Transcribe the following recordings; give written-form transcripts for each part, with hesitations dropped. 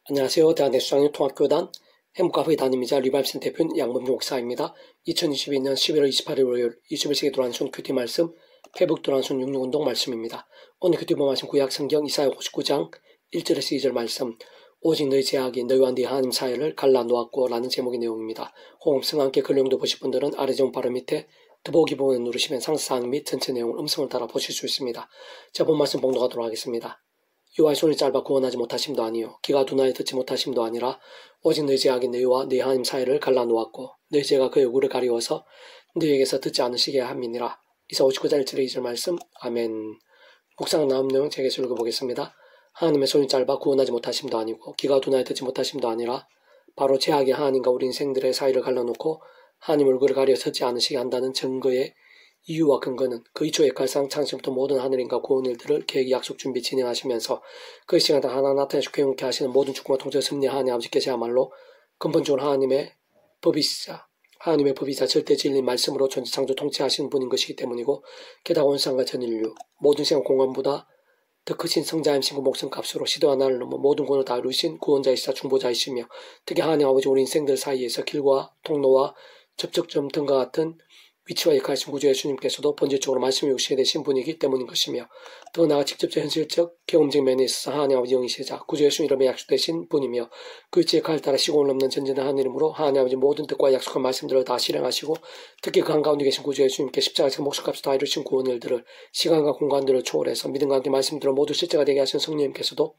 안녕하세요. 대한대수장님통합교단 행복가의 담임이자 리바입센터 대표인 양범중 목사입니다. 2022년 11월 28일 월요일 21세기 도란순 큐티 말씀 페북 도란순 66운동 말씀입니다. 오늘 큐티 말씀 구약 성경 이사야 59장 1절에서 2절 말씀 오직 너희 제약이 너희와 네 하나님 사이를 갈라놓았고 라는 제목의 내용입니다. 호흡성 함께 글용도 보실 분들은 아래 제목 바로 밑에 더보기 부분을 누르시면 상세사항 및 전체 내용을 음성을 따라 보실 수 있습니다. 자, 본 말씀 봉독하도록 하겠습니다. 여호와의 손이 짧아 구원하지 못하심도 아니요 귀가 둔하여 듣지 못하심도 아니라 오직 너희 제약이 너희와 네 하나님 사이를 갈라놓았고 너희 죄가 그 얼굴을 가리워서 너희에게서 듣지 않으시게 함이니라. 이사 59장 1절의 2절 말씀. 아멘. 묵상 나온 내용 제게서 읽어보겠습니다. 하나님의 손이 짧아 구원하지 못하심도 아니고 귀가 둔하여 듣지 못하심도 아니라 바로 제약이 하나님과 우리 인생들의 사이를 갈라놓고 하나님 얼굴을 가려 서지 않으시게 한다는 증거의 이유와 근거는 그 이초의 칼상 창시부터 모든 하늘인과 구원 일들을 계획 약속 준비 진행하시면서 그 시간에 하나 나타내시고 괴롭게 하시는 모든 축복과 통제를 섭리한 하나님 아버지께서야말로 근본적으로 하나님의 법이자 절대 진리 말씀으로 전지창조 통치하시는 분인 것이기 때문이고 게다가 온상과 전인류 모든 생각 공간보다 더 크신 성자임신 그 목숨값으로 시대와 나를 넘어 모든 권을 다 이루신 구원자이시자 중보자이시며 특히 하나님 아버지 우리 인생들 사이에서 길과 통로와 접촉점 등과 같은 위치와 역할하신 구주 예수님께서도 본질적으로 말씀이 육신이 되신 분이기 때문인 것이며 더 나아가 직접적 현실적 경험적 면에 있어서 하나님 아버지 영이시자 구주 예수 이름에 약속되신 분이며 그 위치의 칼 따라 시공을 넘는 전진한 하나님으로 하나님 아버지 모든 뜻과 약속한 말씀들을 다 실행하시고 특히 그 한가운데 계신 구주 예수님께 십자가에서 목숨값을 다 이루신 구원 일들을 시간과 공간들을 초월해서 믿음과 함께 말씀들을 모두 실제가 되게 하신 성령님께서도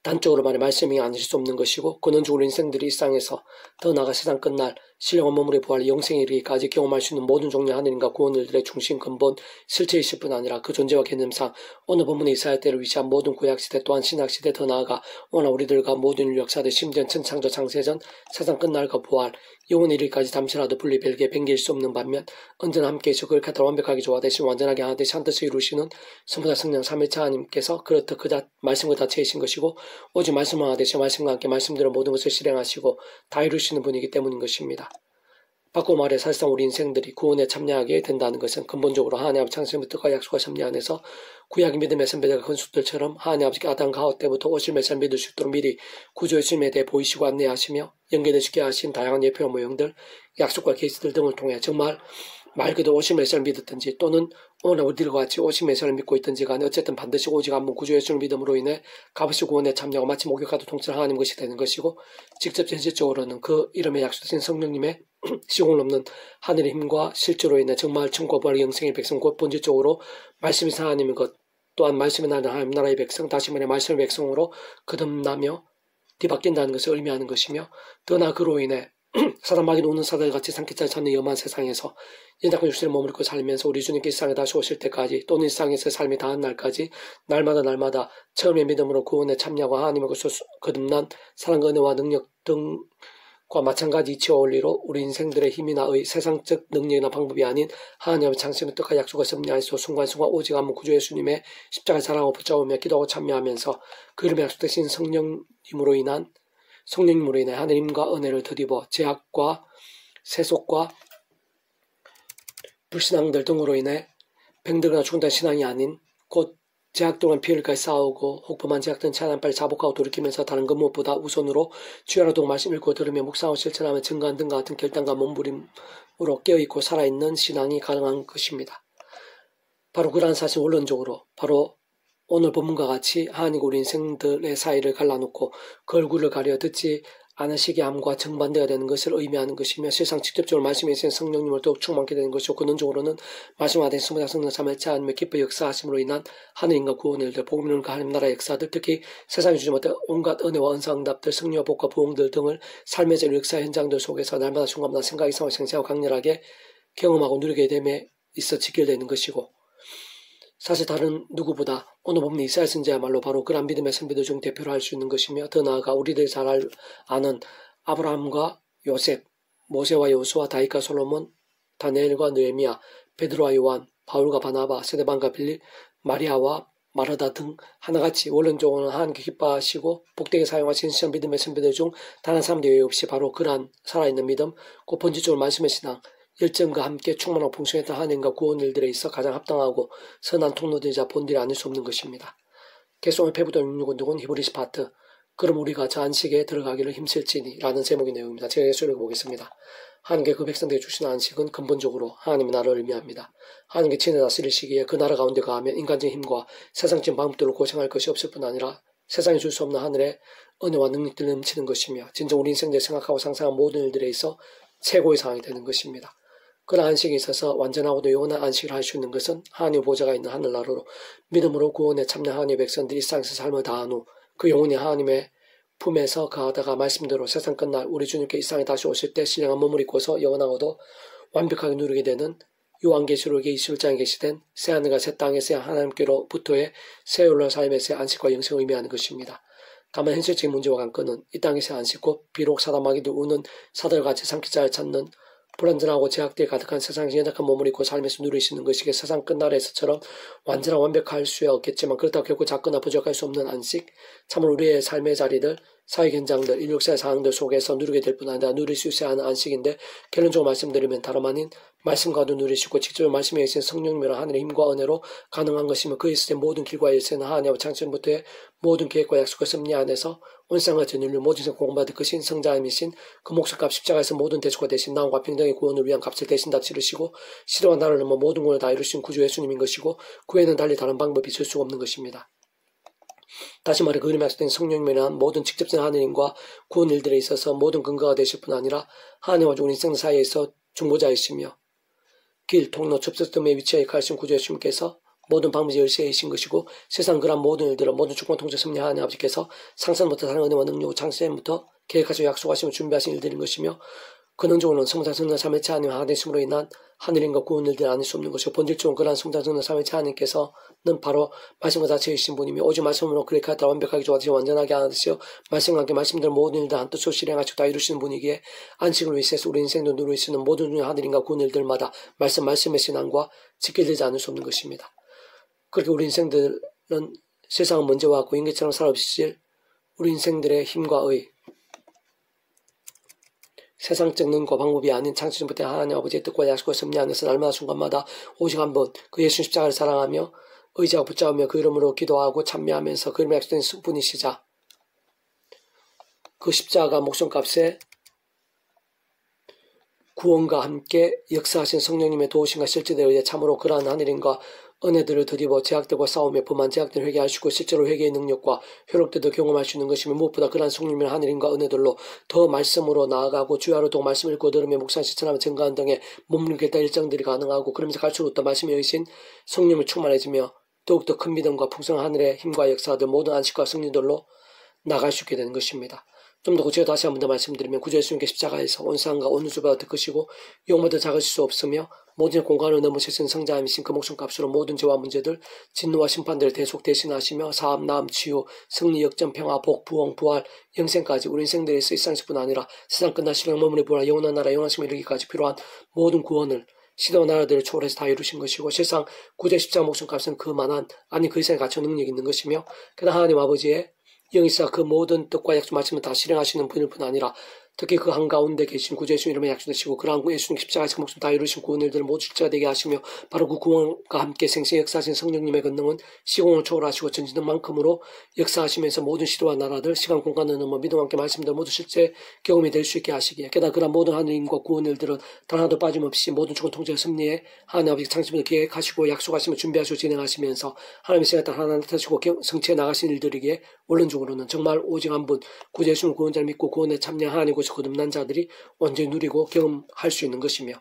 단적으로 말해 말씀이 아닐 수 없는 것이고 근원적으로 인생들이 일상에서 더 나아가 세상 끝날 신령한 몸물의 부활 영생에 이르기까지 경험할 수 있는 모든 종류의 하늘인과 구원들의 중심 근본 실체이실 뿐 아니라 그 존재와 개념상 오늘 본문의 이사야 때를 위시한 모든 구약시대 또한 신약시대 더 나아가 오늘 우리들과 모든 인류 역사들 심지어 천창조 창세전 세상 끝날과 부활 영원에 이르기까지 잠시라도 분리 별개 변개일 수 없는 반면 언제나 함께해서 그를 갖다 완벽하게 조화되신 완전하게 하나 되시 한 뜻을 이루시는 성부다 성령 삼위일체 하나님께서 그렇듯 그자 말씀과 자체이신 것이고 오직 말씀을 하나 되시 말씀과 함께 말씀대로 모든 것을 실행하시고 다 이루시는 분이기 때문인 것입니다. 바꿔 말해 사실상 우리 인생들이 구원에 참여하게 된다는 것은 근본적으로 하나님 아버지 창세부터가 약속과 섭리 안에서 구약의 믿음의 선배들과 건축들처럼 하나님 아버지께 아담과 하와 때부터 오실 메시아를 믿을 수 있도록 미리 구조 예수님에 대해 보이시고 안내하시며 연결되시게 하신 다양한 예표와 모형들, 약속과 케이스들 등을 통해 정말 말 그대로 오실 메시아를 믿었든지 또는 오늘 우리들과 같이 오실 메시아를 믿고 있든지 간에 어쨌든 반드시 오직 한 분 구주 예수를 믿음으로 인해 값없이 구원에 참여하고 마치 목욕과도 통치를 하나님 것이 되는 것이고 직접 현실적으로는 그 이름에 약속되신 성령님의 시공을 넘는 하늘의 힘과 실제로 인해 정말 천국과 부활의 영생의 백성 곧 본질적으로 말씀이 하나님인 것 또한 말씀이 나는 하나님 나라의 백성 다시 말해 말씀의 백성으로 거듭나며 뒤바뀐다는 것을 의미하는 것이며 더 나아 그로 인해 사단 마귀는 우는 사들같이 산기차를 찾는 염한 세상에서 연약한 육신을 머물고 살면서 우리 주님께 일상에 다시 오실 때까지 또는 일상에서 삶이 다한 날까지 날마다 처음의 믿음으로 구원에 참여하고 하나님의 것으로 거듭난 사랑과 은혜와 능력 등과 마찬가지 이치와 원리로 우리 인생들의 힘이나 세상적 능력이나 방법이 아닌 하나님의 창세의 뜻과 약속을 섭리하시고 순간순간 오직 한 분 구주 예수님의 십자가를 사랑하고 붙잡으며 기도하고 참여하면서 그 이름에 약속되신 성령님으로 인해 하느님과 은혜를 덧입어 제약과 세속과 불신앙들 등으로 인해 병들거나 죽는다는 신앙이 아닌 곧 제약 동안 피해를까지 싸우고 혹범한 제약들은 차단 빨리 자복하고 돌이키면서 다른 것 무엇보다 우선으로 주야라도 말씀 읽고 들으며 묵상하고 실천하며 증거한 등과 같은 결단과 몸부림으로 깨어있고 살아있는 신앙이 가능한 것입니다. 바로 그러한 사실 원론적으로 바로 오늘 본문과 같이 하나님과 우리 인생들의 사이를 갈라놓고 그 얼굴을 가려 듣지 않으시게 함과 정반대가 되는 것을 의미하는 것이며 실상 직접적으로 말씀에 있는 성령님을 더욱 충만하게 되는 것이고 근원적으로는 말씀과 된 성부다 성령 삼위일체 하나님의 기뻐 역사하심으로 인한 하늘인과 구원의 일들 복음론과 하나님 나라의 역사들 특히 세상에 주지 못한 온갖 은혜와 은사응답들 승리와 복과 부흥들 등을 삶의 전 역사 현장들 속에서 날마다 순간마다 생각이 상하고 생생하고 강렬하게 경험하고 누리게 됨에 있어 직결되는 것이고 사실 다른 누구보다 오늘 본문 이사야 선지자야말로 바로 그런 믿음의 선비들 중 대표로 할 수 있는 것이며 더 나아가 우리들이 잘 아는 아브라함과 요셉, 모세와 여호수아, 다윗과 솔로몬, 다니엘과 느헤미야, 베드로와 요한, 바울과 바나바, 스데반과 빌립, 마리아와 마르다 등 하나같이 원론적으로는 하나님께 기뻐하시고 복되게 사용하신 시험 믿음의 선비들 중 단 한 사람도 예외 없이 바로 그러한 살아있는 믿음, 곧 본질적으로 말씀의 신앙, 열정과 함께 충만하고 풍성했던 하나님과 구원 일들에 있어 가장 합당하고 선한 통로들이자 본들이 아닐 수 없는 것입니다. 개송의 페북도 66운동은 히브리스 파트 그럼 우리가 저 안식에 들어가기를 힘쓸지니 라는 제목의 내용입니다. 제가 예수 읽어보겠습니다. 하나님께 그 백성들에게 주시는 안식은 근본적으로 하나님의 나라를 의미합니다. 하나님께 친히 다스리시기에 그 나라 가운데 가하면 인간적인 힘과 세상적인 방법들로 고생할 것이 없을 뿐 아니라 세상에 줄 수 없는 하늘의 은혜와 능력들이 넘치는 것이며 진정 우리 인생에 생각하고 상상한 모든 일들에 있어 최고의 상황이 되는 것입니다. 그런 안식에 있어서 완전하고도 영원한 안식을 할 수 있는 것은 하나님의 보좌가 있는 하늘나라로 믿음으로 구원에 참여한 하나님의 백성들이 이 세상에서 삶을 다한 후 그 영혼이 하나님의 품에서 가하다가 말씀대로 세상 끝날 우리 주님께 이 세상에 다시 오실 때 신령한 몸을 입고서 영원하고도 완벽하게 누리게 되는 요한계시록의 21장에 게시된 새하늘과 새 땅에서의 하나님께로부터의 새 올라온 삶에서의 안식과 영생을 의미하는 것입니다. 다만 현실적인 문제와 관건은 이 땅에서의 안식 곧 비록 사람마귀도 우는 사들같이 삼키자를 찾는 불완전하고 제약들이 가득한 세상에서 연약한 몸을 입고 삶에서 누릴 수 있는 것이기에 세상 끝날에서처럼 완전한 완벽할 수야 없겠지만 그렇다고 결코 작거나 부족할 수 없는 안식, 참으로 우리의 삶의 자리들, 사회 현장들, 인력사의 상황들 속에서 누리게 될 뿐 아니라 누릴 수 있어야 하는 안식인데 결론적으로 말씀드리면 다름 아닌 말씀과도 누리시고 직접 말씀에 계신 성령님이란 하늘의 힘과 은혜로 가능한 것이며 그 있을 때 모든 길과 일세는 하나님의 창세부터의 모든 계획과 약속과 섭리 안에서 온 세상과 전 인류 모든 생 공부받을 것인 성자님이신 그 목숨값 십자가에서 모든 대속과 대신 나음과 평등의 구원을 위한 값을 대신 다 치르시고 시대와 나라를 넘어 모든 구원을 다 이루신 구주 예수님인 것이고 그 외에는 달리 다른 방법이 있을 수가 없는 것입니다. 다시 말해 그 이름에 약속된 성령님이란 모든 직접적인 하느님과 구원 일들에 있어서 모든 근거가 되실 뿐 아니라 하나님과 죽은 인생 사이에서 중보자이시며 길, 통로, 접촉점에 위치해 가신 구주 예수님께서 모든 방법이 열쇠이신 것이고 세상 그런 모든 일들은 모든 주권 통제 섭리 하나님 아버지께서 상상부터 다른 은혜와 능력으로 창세부터 계획하시고 약속하시며 준비하신 일들인 것이며 근원적으로는 성장 성령 삼위일체 하나님 하나되심으로 인한 하늘인과 구원 일들을 아닐 수 없는 것이고 본질적으로 그러한 성장 성령 삼위일체 하나님께서는 바로 말씀과 자체이신 분이며 오직 말씀으로 그렇게 하다 완벽하게 조화되시 완전하게 하시어 말씀과 함께 말씀대로 모든 일들 한 뜻으로 실행하시고 다 이루시는 분이기에 안식을 위해서 우리 인생도 누릴 수 있는 모든 중의 하늘인과 구원 일들마다 말씀의 신앙과 지켜지지 않을 수 없는 것입니다. 그렇게 우리 인생들은 세상은 먼저 왔고 인계처럼 살아오실 우리 인생들의 힘과 의 세상적 능과 방법이 아닌 창조전부터 하나님 아버지의 뜻과 약속과 섭리 안에서 날마다 순간마다 오직 한번 그 예수 십자가를 사랑하며 의지하고 붙잡으며 그 이름으로 기도하고 찬미하면서 그 이름에 약속된 분이시자 그 십자가 목숨값에 구원과 함께 역사하신 성령님의 도우심과 실제에 의해 참으로 그러한 하늘인과 은혜들을 드디어 제약들과 싸우며 범한 제약들을 회개하시고 실제로 회개의 능력과 효력들도 경험할 수 있는 것이며 무엇보다 그러한 성령님의 하늘인과 은혜들로 더 말씀으로 나아가고 주야로 동 말씀을 읽고 들으며 묵상 실천하며 증거한 등의 몸무게다 일정들이 가능하고 그러면서 갈수록 더 말씀에 의신 성령을 충만해지며 더욱더 큰 믿음과 풍성한 하늘의 힘과 역사들 모든 안식과 승리들로 나갈 수 있게 되는 것입니다. 좀 더 구체적으로 다시 한 번 더 말씀드리면 구주 예수님께 십자가에서 온 세상과 온 우주가 덮으시고 영모도 작으실 수 없으며 모든 공간을 넘으시는 성자이신 그 목숨값으로 모든 죄와 문제들 진노와 심판들을 대속 대신하시며 사업, 나음, 치유, 승리, 역전, 평화, 복, 부흥, 부활, 영생까지 우리 인생들에서 일상식뿐 아니라 세상 끝나시는 영머문의 부활, 영원한 나라, 영원한 심에 이르기까지 필요한 모든 구원을 시대와 나라들을 초월해서 다 이루신 것이고 실상 구제 십자가 목숨값은 그만한 아니 그 이상의 가치 능력이 있는 것이며 그러나 하나님 아버지의 영이사 그 모든 뜻과 약속 말씀을 다 실행하시는 분일 뿐 아니라 특히 그 한가운데 계신 구주 예수 이름에 약속되시고 그러한 예수님 십자가에서 목숨 다 이루신 구원 일들을 모두 실제가 되게 하시며 바로 그 구원과 함께 생생 역사하신 성령님의 권능은 시공을 초월하시고 전지는 만큼으로 역사하시면서 모든 시대와 나라들 시간 공간을 넘어 믿음과 함께 말씀들 모두 실제 경험이 될 수 있게 하시기에 게다가 그러한 모든 하느님과 구원 일들은 단 하나도 빠짐없이 모든 주권 통제와 섭리에 하나님 아버지 창조를 계획하시고 약속하시며 준비하시고 진행하시면서 하나님의 생각 하나 나타내시고 성취해 나가신 일들이기에 원론적으로는 정말 오직 한 분 구주 예수님 구원자를 믿고 구원에 참여한 하나님과 거듭난 자들이 언제 누리고 경험할 수 있는 것이며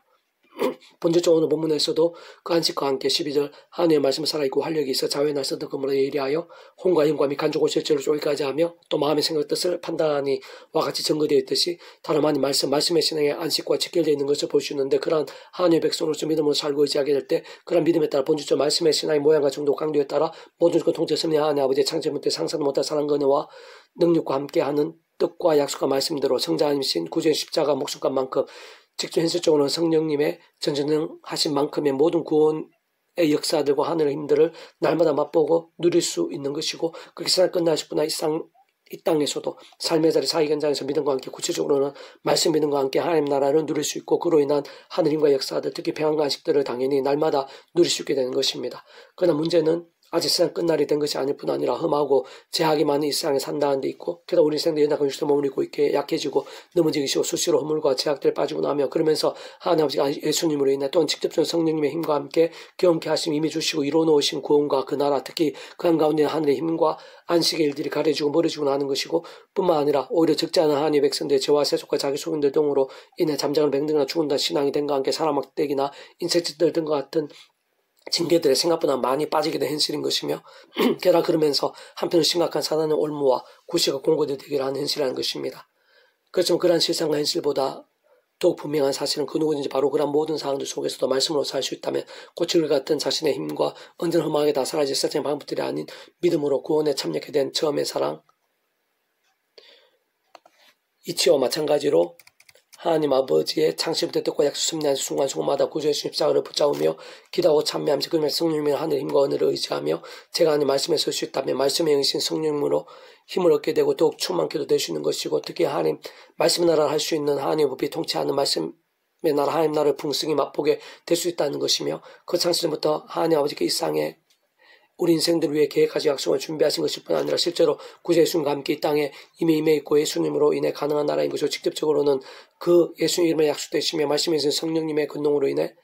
본질적으로 오늘 본문에서도 그 안식과 함께 12절 하나님의 말씀을 살아있고 활력이 있어 자유의 날 선덕 그물에 예리하여 혼과 영과 및 간족을 실제로 쪼기까지 하며 또 마음의 생각 뜻을 판단하니 와 같이 증거되어 있듯이 다름 아닌 말씀의 신앙의 안식과 직결되어 있는 것을 볼 수 있는데 그러한 하나님의 백성으로서 믿음으로 살고 의지하게 될 때 그러한 믿음에 따라 본질적 말씀의 신앙의 모양과 정도 강도에 따라 모든 것 통제 섭리 하나님 아버지의 창조물 때 상상도 못할 사랑과 은혜와 능력과 함께하는 뜻과 약속과 말씀대로 성자님이신 구주의 십자가 목숨값만큼 직접 현실적으로는 성령님의 전전능하신 만큼의 모든 구원의 역사들과 하늘의 힘들을 날마다 맛보고 누릴 수 있는 것이고 그렇게 세상 끝나실 뿐 아니라 이 땅에서도 삶의 자리 사회 현장에서 믿음과 함께 구체적으로는 말씀 믿음과 함께 하나님 나라를 누릴 수 있고 그로 인한 하늘님과 역사들 특히 평안과 안식들을 당연히 날마다 누릴 수 있게 되는 것입니다. 그러나 문제는 아직 세상 끝날이 된 것이 아닐 뿐 아니라 험하고 제약이 많은 이 세상에 산다는 데 있고, 게다가 우리 인생도 연약한 육신에 몸을 입고 있게 약해지고 넘어지기 쉬워 수시로 허물과 제약들에 빠지고 나며, 그러면서 하나님 아버지가 예수님으로 인해 또한 직접적으로 성령님의 힘과 함께 경험케 하심 이미 주시고 이루어놓으신 구원과 그 나라, 특히 그 한가운데 하늘의 힘과 안식의 일들이 가려지고 멀어지고 나는 것이고, 뿐만 아니라 오히려 적지 않은 하나님의 백성들의 죄와 세속과 자기 속인들 등으로 인해 잠자는 뱅등이나 죽은다 신앙이 된과 함께 사람악대기나 인색짓들 등과 같은 징계들에 생각보다 많이 빠지게 된 현실인 것이며, 게다가 그러면서 한편으로 심각한 사단의 올무와 구시가 공고되기를 하는 현실이라는 것입니다. 그렇지만 그러한 실상과 현실보다 더욱 분명한 사실은 그 누구든지 바로 그런 모든 상황들 속에서도 말씀으로 살 수 있다면 고칠 같은 자신의 힘과 언제나 험하게 다 사라질 세상의 방법들이 아닌 믿음으로 구원에 참여하게 된 처음의 사랑, 이치와 마찬가지로 하나님 아버지의 창시부터 뜻과 약속 승리하는 순간순간마다 구주의 십자가를 붙잡으며 기도하고 참여하면서 그러면 성령님의 하늘의 힘과 은혜를 의지하며 제가 하나님 말씀에 설 수 있다면 말씀에 영이신 성령으로 힘을 얻게 되고 더욱 충만케도 될 수 있는 것이고, 특히 하나님 말씀의 나라를 할 수 있는 하나님의 법이 통치하는 말씀의 나라 하나님 나라를 풍성히 맛보게 될 수 있다는 것이며, 그 창시부터 하나님 아버지께 이 세상에 우리 인생들을 위해 계획하지 약속을 준비하신 것일 뿐 아니라 실제로 구주 예수님과 함께 이 땅에 이미 임해 있고 예수님으로 인해 가능한 나라인 것이고, 직접적으로는 그 예수님 이름에 약속되시며 말씀에 있는 성령님의 근동으로 인해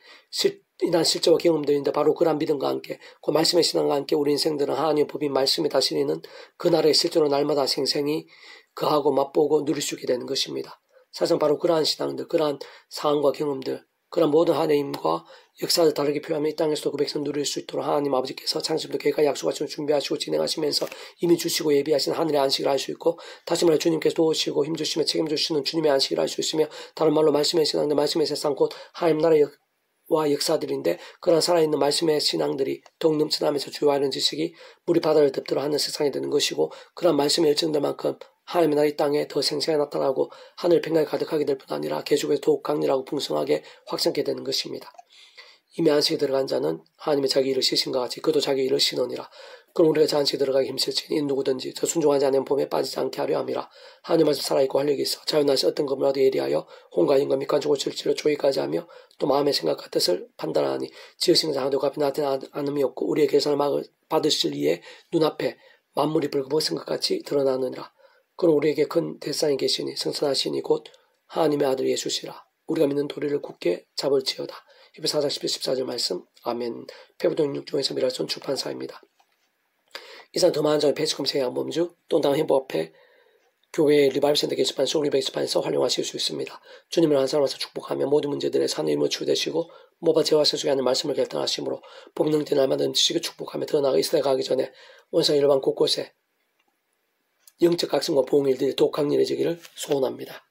이난 실제와 경험들인데, 바로 그런 믿음과 함께 그 말씀의 신앙과 함께 우리 인생들은 하나님의 법인 말씀이 다스리는 그 나라에 실제로 날마다 생생히 거하고 맛보고 누릴 수 있게 되는 것입니다. 사실 바로 그러한 신앙들, 그러한 상황과 경험들, 그런 모든 하나님과 역사를 다르게 표현하며 이 땅에서도 그 백성 누릴 수 있도록 하나님 아버지께서 창시부터 계획과 약속을 준비하시고 진행하시면서 이미 주시고 예비하신 하늘의 안식을 할 수 있고, 다시 말해 주님께서 도우시고 힘주시며 책임주시는 주님의 안식을 할 수 있으며, 다른 말로 말씀의 신앙들, 말씀의 세상 곧 하나님 나라의 역사들인데, 그런 살아있는 말씀의 신앙들이 더욱 넘쳐나면서 주와 이런 지식이 물이 바다를 덮들어 하는 세상이 되는 것이고, 그런 말씀의 열정들만큼 하나님의 나라 이 땅에 더 생생히 나타나고 하늘 평강이 가득하게 될 뿐 아니라 계속해서 더욱 강렬하고 풍성하게 확장케 되는 것입니다. 이미 안식에 들어간 자는 하나님의 자기 일을 쉬신 것 같이 그도 자기 일을 쉬느니라. 그럼 우리가 저 안식에 들어가기 힘쓸지니 누구든지 저 순종하지 않는 봄에 빠지지 않게 하려 함이라. 하나님 말씀 살아있고 활력이 있어 자유날씨 어떤 것보라도 예리하여 혼과 인과 밑간주고 질질을 조이까지 하며 또 마음의 생각과 뜻을 판단하니 지으신 자 하나도 앞에 나타나지 않음이 없고 우리의 계산을 받으실 이에 눈앞에 만물이 벌거벗은 것 같이 드러나느니라. 그럼 우리에게 큰 대상이 계시니 성천하시니 곧 하나님의 아들 예수시라. 우리가 믿는 도리를 굳게 잡을지어다. 히브리서 4장 14절 말씀. 아멘. 페브동 6종에서 미랄손 출판사입니다. 이상 더 많은 점의 페이스컴색의 양범주 또는 행복앞에 교회의 리바이브센터 게시판 소울리베이스판에서 활용하실 수 있습니다. 주님을 한 사람에서 축복하며 모든 문제들의 산의 일모 추되시고 모바 제와 세속에 하는 말씀을 결단하시므로 법능된 날마다 지식을 축복하며 더 나아가 이 시대 가기 전에 원성 일반 곳곳에 영적 각성과 보응일들이 더욱 강렬해지기를 소원합니다.